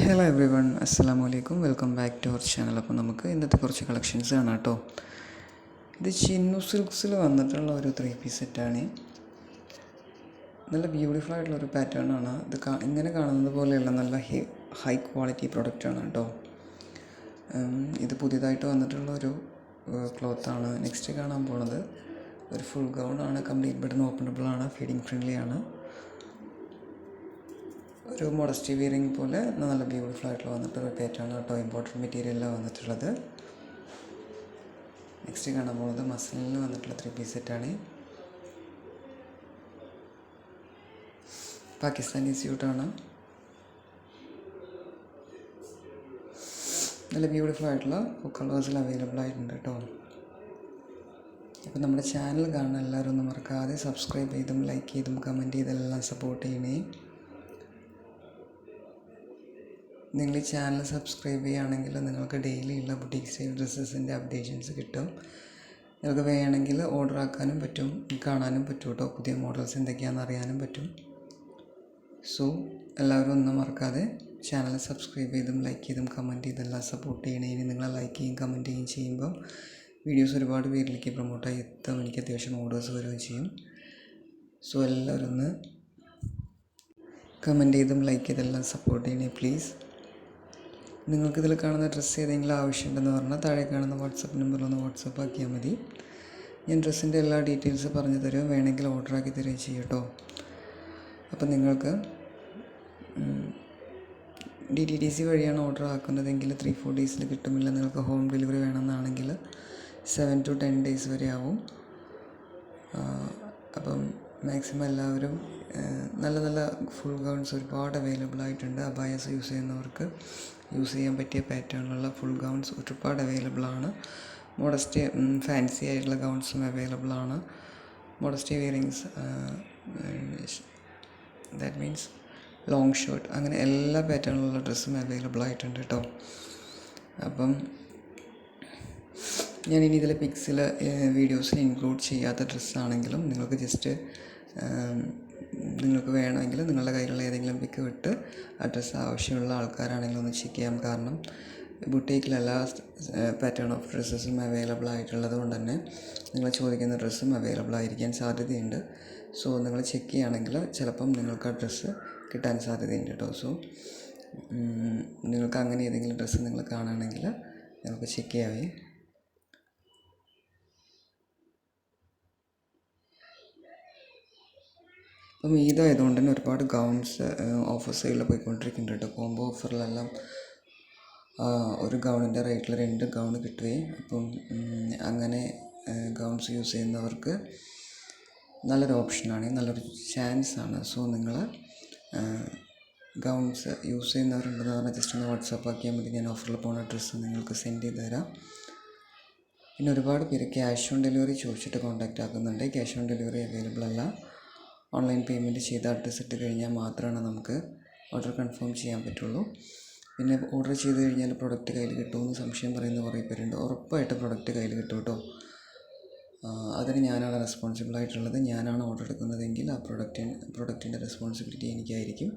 Hello every one, അസ്സലാമു അലൈക്കും. Welcome back to our channel. അപ്പോൾ നമുക്ക് ഇന്നത്തെ കുറച്ച് കളക്ഷൻസ് കാണാം കേട്ടോ. ഇത് ചിന്നു സിൽക്സിൽ വന്നിട്ടുള്ള ഒരു 3 പീസ് സെറ്റാണ്. നല്ല ബ്യൂട്ടിഫുൾ ആയിട്ടുള്ളൊരു പാറ്റേൺ ആണ് ഇത്. ഇങ്ങനെ കാണുന്നത് പോലെയുള്ള നല്ല ഹൈ ക്വാളിറ്റി പ്രൊഡക്റ്റാണ് കേട്ടോ. ഇത് പുതിയതായിട്ട് വന്നിട്ടുള്ള ഒരു ക്ലോത്താണ്. നെക്സ്റ്റ് കാണാൻ പോണത് ഒരു ഫുൾ ഗൗൺ ആണ്. കംപ്ലീറ്റ് ബട്ടൺ ഓപ്പണബിൾ ആണ്, ഫീഡിങ് ഫ്രണ്ട്ലി ആണ്. ഒരു മോഡസ്റ്റി വിയറിങ് പോലെ നല്ല ബ്യൂട്ടിഫുൾ ആയിട്ടുള്ള വന്നിട്ടൊരു പാറ്റേൺ കേട്ടോ. ഇമ്പോർട്ടൻറ്റ് മെറ്റീരിയലാണ് വന്നിട്ടുള്ളത്. നെക്സ്റ്റ് കാണാൻ പോകുന്നത് മസ്ലിനിൽ വന്നിട്ടുള്ള 3 പീസ് സെറ്റാണ്. പാകിസ്ഥാനി സ്യൂട്ടാണ്. നല്ല ബ്യൂട്ടിഫുൾ ആയിട്ടുള്ള കളേഴ്സിൽ അവൈലബിൾ ആയിട്ടുണ്ട് കേട്ടോ. അപ്പോൾ നമ്മുടെ ചാനൽ കാണുന്ന എല്ലാവരും ഒന്നും മറക്കാതെ സബ്സ്ക്രൈബ് ചെയ്തും ലൈക്ക് ചെയ്തും കമൻറ്റ് ചെയ്തെല്ലാം സപ്പോർട്ട് ചെയ്യണേ. നിങ്ങൾ ഈ ചാനൽ സബ്സ്ക്രൈബ് ചെയ്യുകയാണെങ്കിൽ നിങ്ങൾക്ക് ഡെയിലി ഉള്ള ബുട്ടീക്ക് സ്റ്റൈൽ ഡ്രസ്സസിൻ്റെ അപ്ഡേഷൻസ് കിട്ടും. നിങ്ങൾക്ക് വേണമെങ്കിൽ ഓർഡർ ആക്കാനും പറ്റും, കാണാനും പറ്റും കേട്ടോ. പുതിയ മോഡൽസ് എന്തൊക്കെയാണെന്ന് അറിയാനും പറ്റും. സോ എല്ലാവരും ഒന്നും മറക്കാതെ ചാനൽ സബ്സ്ക്രൈബ് ചെയ്തും ലൈക്ക് ചെയ്തും കമൻറ്റ് ചെയ്തെല്ലാം സപ്പോർട്ട് ചെയ്യണേ. ഇനി നിങ്ങൾ ലൈക്ക് ചെയ്യും കമൻറ്റ് ചെയ്യും ചെയ്യുമ്പോൾ വീഡിയോസ് ഒരുപാട് പേരിലേക്ക് പ്രൊമോട്ടായി എത്തും. എനിക്ക് അത്യാവശ്യം ഓർഡേഴ്സ് വരികയും ചെയ്യും. സോ എല്ലാവരും ഒന്ന് കമൻറ്റ് ചെയ്തും ലൈക്ക് ചെയ്തെല്ലാം സപ്പോർട്ട് ചെയ്യണേ പ്ലീസ്. നിങ്ങൾക്കിതിൽ കാണുന്ന ഡ്രസ്സ് ഏതെങ്കിലും ആവശ്യമുണ്ടെന്ന് പറഞ്ഞാൽ താഴെ കാണുന്ന വാട്സപ്പ് നമ്പറിലൊന്ന് വാട്സപ്പ് ആക്കിയാൽ മതി. ഞാൻ ഡ്രസ്സിൻ്റെ എല്ലാ ഡീറ്റെയിൽസ് പറഞ്ഞു തരും, വേണമെങ്കിൽ ഓർഡർ ആക്കി തരുകയും ചെയ്യും കേട്ടോ. അപ്പം നിങ്ങൾക്ക് DTDC വഴിയാണ് ഓർഡർ ആക്കുന്നതെങ്കിൽ 3-4 ഡേയ്സിൽ കിട്ടുമില്ല. നിങ്ങൾക്ക് ഹോം ഡെലിവറി വേണമെന്നാണെങ്കിൽ 7 to 10 ഡേയ്സ് വരെ ആവും. അപ്പം മാക്സിമം എല്ലാവരും നല്ല നല്ല ഫുൾ ഗൗൺസ് ഒരുപാട് അവൈലബിൾ ആയിട്ടുണ്ട്. അബായസ് യൂസ് ചെയ്യുന്നവർക്ക് യൂസ് ചെയ്യാൻ പറ്റിയ പാറ്റേണിലുള്ള ഫുൾ ഗൗൺസ് ഒരുപാട് അവൈലബിൾ ആണ്. മോഡസ്റ്റ് ഫാൻസി ആയിട്ടുള്ള ഗൗൺസും അവൈലബിൾ ആണ്. Modesty wearings, that means long shirt, അങ്ങനെ എല്ലാ പാറ്റേണിലുള്ള ഡ്രസ്സും അവൈലബിൾ ആയിട്ടുണ്ട് കേട്ടോ. അപ്പം ഞാനിനി ഇതിൽ പിക്സിൽ വീഡിയോസിൽ ഇൻക്ലൂഡ് ചെയ്യാത്ത ഡ്രസ്സാണെങ്കിലും നിങ്ങൾക്ക് ജസ്റ്റ് നിങ്ങൾക്ക് വേണമെങ്കിൽ നിങ്ങളുടെ കയ്യിലുള്ള ഏതെങ്കിലും പിക്ക് വിട്ട് ആ ഡ്രസ്സ് ആവശ്യമുള്ള ആൾക്കാരാണെങ്കിലും ഒന്ന് ചെക്ക് ചെയ്യാം. കാരണം ബുട്ടീക്കിൽ എല്ലാ പാറ്റേൺ ഓഫ് ഡ്രസ്സസും അവൈലബിൾ ആയിട്ടുള്ളത് കൊണ്ട് തന്നെ നിങ്ങൾ ചോദിക്കുന്ന ഡ്രസ്സും അവൈലബിൾ ആയിരിക്കാൻ സാധ്യതയുണ്ട്. സോ നിങ്ങൾ ചെക്ക് ചെയ്യുകയാണെങ്കിൽ ചിലപ്പം നിങ്ങൾക്ക് ആ ഡ്രസ്സ് കിട്ടാൻ സാധ്യതയുണ്ട് കേട്ടോ. സോ നിങ്ങൾക്ക് അങ്ങനെ ഏതെങ്കിലും ഡ്രസ്സ് നിങ്ങൾ കാണുകയാണെങ്കിൽ നിങ്ങൾക്ക് ചെക്ക് ചെയ്യാവേ. അപ്പം ഈദായതുകൊണ്ട് തന്നെ ഒരുപാട് ഗൗൺസ് ഓഫർ സെയിലിൽ പോയിക്കൊണ്ടിരിക്കുന്നുണ്ട് കേട്ടോ. കോംബോ ഓഫറിലെല്ലാം ഒരു ഗൗണിൻ്റെ റേറ്റിൽ 2 ഗൗൺ കിട്ടുകയും അപ്പം അങ്ങനെ ഗൗൺസ് യൂസ് ചെയ്യുന്നവർക്ക് നല്ലൊരു ഓപ്ഷനാണ്, നല്ലൊരു ചാൻസാണ്. സോ നിങ്ങൾ ഗൗൺസ് യൂസ് ചെയ്യുന്നവരുണ്ടെന്ന് പറഞ്ഞാൽ ജസ്റ്റ് ഒന്ന് വാട്സാപ്പ് ആക്കിയാൽ മതി. ഞാൻ ഓഫറിൽ പോകുന്ന ഡ്രസ്സ് നിങ്ങൾക്ക് സെൻഡ് ചെയ്ത് തരാം. പിന്നെ ഒരുപാട് പേര് ക്യാഷ് ഓൺ ഡെലിവറി ചോദിച്ചിട്ട് കോൺടാക്റ്റ് ആക്കുന്നുണ്ട്. ക്യാഷ് ഓൺ ഡെലിവറി അവൈലബിൾ അല്ല. ഓൺലൈൻ പേയ്മെൻറ്റ് ചെയ്ത് അഡ്രസ്സ് ഇട്ട് കഴിഞ്ഞാൽ മാത്രമാണ് നമുക്ക് ഓർഡർ കൺഫേം ചെയ്യാൻ പറ്റുള്ളൂ. പിന്നെ ഓർഡർ ചെയ്ത് കഴിഞ്ഞാൽ പ്രൊഡക്റ്റ് കയ്യിൽ കിട്ടുമെന്ന് സംശയം പറയുന്ന കുറേ പേരുണ്ട്. ഉറപ്പായിട്ട് പ്രൊഡക്റ്റ് കയ്യിൽ കിട്ടും കേട്ടോ. അതിന് ഞാനാണ് റെസ്പോൺസിബിൾ ആയിട്ടുള്ളത്. ഞാനാണ് ഓർഡർ എടുക്കുന്നതെങ്കിൽ ആ പ്രൊഡക്റ്റിൻ്റെ റെസ്പോൺസിബിലിറ്റി എനിക്കായിരിക്കും.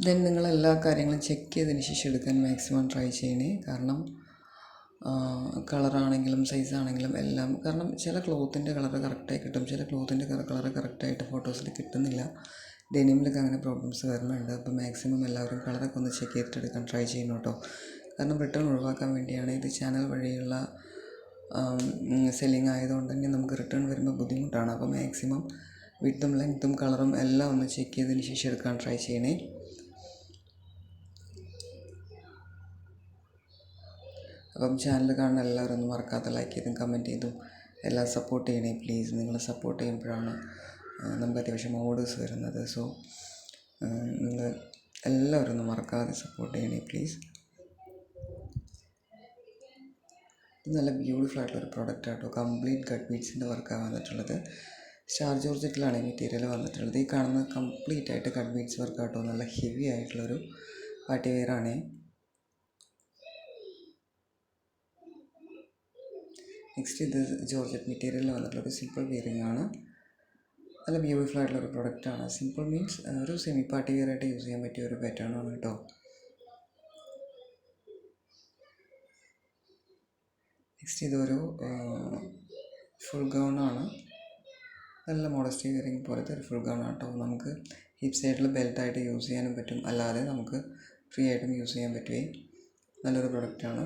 ദെൻ നിങ്ങൾ എല്ലാ കാര്യങ്ങളും ചെക്ക് ചെയ്തതിന് ശേഷം എടുക്കാൻ മാക്സിമം ട്രൈ ചെയ്യണേ. കാരണം കളറാണെങ്കിലും സൈസാണെങ്കിലും എല്ലാം, കാരണം ചില ക്ലോത്തിൻ്റെ കളറ് കറക്റ്റായി കിട്ടും, ചില ക്ലോത്തിൻ്റെ കളറ് കറക്റ്റായിട്ട് ഫോട്ടോസിൽ കിട്ടുന്നില്ല. ഡെനിമിലൊക്കെ അങ്ങനെ പ്രോബ്ലംസ് വരുന്നുണ്ട്. അപ്പോൾ മാക്സിമം എല്ലാവരും കളറൊക്കെ ഒന്ന് ചെക്ക് ചെയ്തിട്ടെടുക്കാൻ ട്രൈ ചെയ്യണം കേട്ടോ. കാരണം റിട്ടേൺ ഒഴിവാക്കാൻ വേണ്ടിയാണ്. ഇത് ചാനൽ വഴിയുള്ള സെല്ലിങ് ആയതുകൊണ്ട് തന്നെ നമുക്ക് റിട്ടേൺ വരുമ്പോൾ ബുദ്ധിമുട്ടാണ്. അപ്പോൾ മാക്സിമം വിഡ്ത്തും ലെങ്ത്തും കളറും എല്ലാം ഒന്ന് ചെക്ക് ചെയ്തതിന് ശേഷം എടുക്കാൻ ട്രൈ ചെയ്യണേ. അപ്പം ചാനൽ കാണുന്ന എല്ലാവരും ഒന്നും മറക്കാതെ ലൈക്ക് ചെയ്തും കമൻറ്റ് ചെയ്തും എല്ലാം സപ്പോർട്ട് ചെയ്യണേ പ്ലീസ്. നിങ്ങൾ സപ്പോർട്ട് ചെയ്യുമ്പോഴാണ് നമുക്ക് അത്യാവശ്യം ഓർഡേഴ്സ് വരുന്നത്. സോ നിങ്ങൾ എല്ലാവരും ഒന്നും മറക്കാതെ സപ്പോർട്ട് ചെയ്യണേ പ്ലീസ്. ഇത് നല്ല ബ്യൂട്ടിഫുൾ ആയിട്ടുള്ളൊരു പ്രോഡക്റ്റ് ആട്ടോ. കംപ്ലീറ്റ് കട്ട് ബീഡ്സിൻ്റെ വർക്കാണ് വന്നിട്ടുള്ളത്. സ്റ്റാർ ജോർജറ്റിലാണ് ഈ മെറ്റീരിയൽ വന്നിട്ടുള്ളത്. ഈ കാണുന്നത് കംപ്ലീറ്റ് ആയിട്ട് കട്ട് ബീഡ്സ് വർക്കാട്ടോ. നല്ല ഹെവി ആയിട്ടുള്ളൊരു പാർട്ടി വെയറാണ്. നെക്സ്റ്റ് ഇത് ജോർജറ്റ് മെറ്റീരിയലിൽ വന്നിട്ടുള്ളൊരു സിമ്പിൾ വിയറിംഗ് ആണ്. നല്ല ബ്യൂട്ടിഫുൾ ആയിട്ടുള്ളൊരു പ്രൊഡക്റ്റാണ്. സിമ്പിൾ മീൻസ് ഒരു സെമി പാർട്ടി വെയർ ആയിട്ട് യൂസ് ചെയ്യാൻ പറ്റിയ ഒരു പാറ്റേൺ ആണ് കേട്ടോ. നെക്സ്റ്റ് ഇതൊരു ഫുൾ ഗൗണാണ്. നല്ല മോഡസ്റ്റി വെയറിങ് പോലത്തെ ഒരു ഫുൾ ഗൗൺ കേട്ടോ. നമുക്ക് ഹിപ്പ് സൈഡിൽ ബെൽറ്റായിട്ട് യൂസ് ചെയ്യാനും പറ്റും, അല്ലാതെ നമുക്ക് ഫ്രീ ആയിട്ടും യൂസ് ചെയ്യാൻ പറ്റുകയും നല്ലൊരു പ്രൊഡക്റ്റാണ്.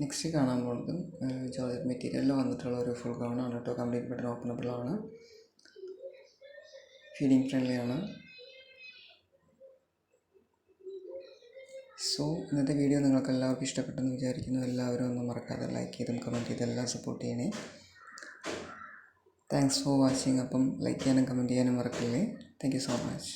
നെക്സ്റ്റ് കാണാൻ പോകുന്നത് ജോർജറ്റ് മെറ്റീരിയലിൽ വന്നിട്ടുള്ള ഒരു ഫുൾ ഗൗണാണ് കേട്ടോ. കംപ്ലീറ്റ് ബട്ടൺ ഓപ്പണബിൾ ആണ്, ഫീഡിങ് ഫ്രണ്ട്ലി ആണ്. സോ ഇന്നത്തെ വീഡിയോ നിങ്ങൾക്ക് എല്ലാവർക്കും ഇഷ്ടപ്പെട്ടെന്ന് വിചാരിക്കുന്നു. എല്ലാവരും ഒന്നും മറക്കാതെ ലൈക്ക് ചെയ്തും കമൻറ്റ് ചെയ്തും എല്ലാം സപ്പോർട്ട് ചെയ്യണേ. Thanks for watching. അപ്പം ലൈക്ക് ചെയ്യാനും കമൻറ്റ് ചെയ്യാനും മറക്കല്ലേ. Thank you so much.